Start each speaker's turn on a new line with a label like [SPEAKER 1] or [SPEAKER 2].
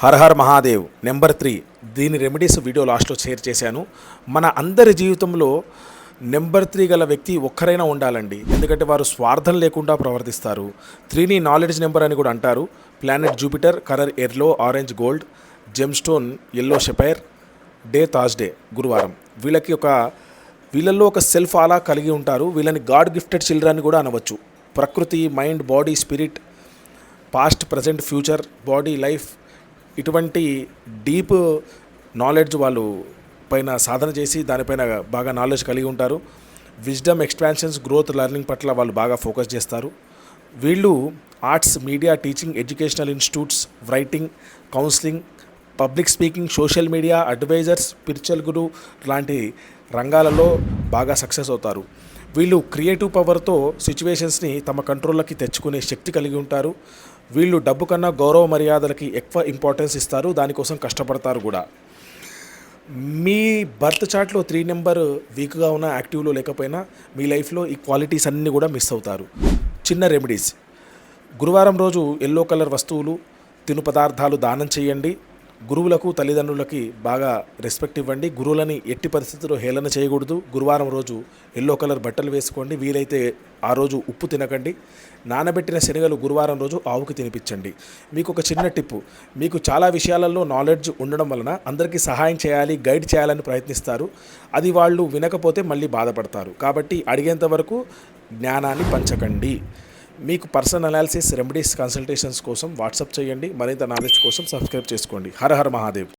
[SPEAKER 1] Her her Mahadev number 3 దీని remedies video లాస్ట్లో share చేశాను. మన అందరి జీవితంలో నెంబర్ 3 గల వ్యక్తి ఒక్కరైనా ఉండాలండి. ఎందుకంటే వారు స్వార్థం లేకుండా ప్రవర్తిస్తారు. 3ని నాలెడ్జ్ నెంబర్ అని కూడా అంటారు. Planet Jupiter, colour yellow orange gold, gem stone yellow sapphire, day Thursday గురువారం. వీళ్ళల్లో ఒక సెల్ఫ్ ఆలా కలిగి ఉంటారు. వీళ్ళని గాడ్ గిఫ్టెడ్ చిల్డ్రన్ కూడా అనవచ్చు. ప్రకృతి, mind, body, spirit, past, present, future, body, life ఇటువంటి డీప్ నాలెడ్జ్ వాళ్ళు పైన సాధన చేసి దానిపైన బాగా నాలెడ్జ్ కలిగి ఉంటారు. విజ్డమ్, ఎక్స్పాన్షన్స్, గ్రోత్, లెర్నింగ్ పట్ల వాళ్ళు బాగా ఫోకస్ చేస్తారు. వీళ్ళు arts, media, teaching, educational institutes, writing, counselling, public speaking, social media, advisers, spiritual guru లాంటి రంగాలలో బాగా సక్సెస్ అవుతారు. వీళ్ళు క్రియేటివ్ పవర్తో సిచ్యువేషన్స్ని తమ కంట్రోల్లోకి తెచ్చుకునే శక్తి కలిగి ఉంటారు. వీళ్ళు డబ్బు కన్నా గౌరవ మర్యాదలకి ఎక్కువ ఇంపార్టెన్స్ ఇస్తారు. దానికోసం కష్టపడతారు కూడా. మీ బర్త్ చార్ట్లో 3 నెంబర్ వీక్గా ఉన్న, యాక్టివ్లో లేకపోయినా మీ లైఫ్లో ఈ క్వాలిటీస్ అన్నీ కూడా మిస్ అవుతారు. చిన్న రెమెడీస్: గురువారం రోజు ఎల్లో కలర్ వస్తువులు, తిను పదార్థాలు దానం చేయండి. గురువులకు, తల్లిదండ్రులకి బాగా రెస్పెక్ట్ ఇవ్వండి. గురువులని ఎట్టి పరిస్థితుల్లో హేళన చేయకూడదు. గురువారం రోజు ఎల్లో కలర్ బట్టలు వేసుకోండి. వీలైతే ఆ రోజు ఉప్పు తినకండి. నానబెట్టిన శనగలు గురువారం రోజు ఆవుకి తినిపించండి. మీకు ఒక చిన్న టిప్పు: మీకు చాలా విషయాలలో నాలెడ్జ్ ఉండడం వలన అందరికీ సహాయం చేయాలి, గైడ్ చేయాలని ప్రయత్నిస్తారు. అది వాళ్ళు వినకపోతే మళ్ళీ బాధపడతారు. కాబట్టి అడిగేంత వరకు జ్ఞానాన్ని పంచకండి. మీకు పర్సనల్ అనాలిసిస్, రెమెడీస్, కన్సల్టేషన్స్ కోసం వాట్సాప్ చేయండి. మరింత నాలెడ్జ్ కోసం సబ్స్క్రైబ్ చేసుకోండి. హర హర మహాదేవ్.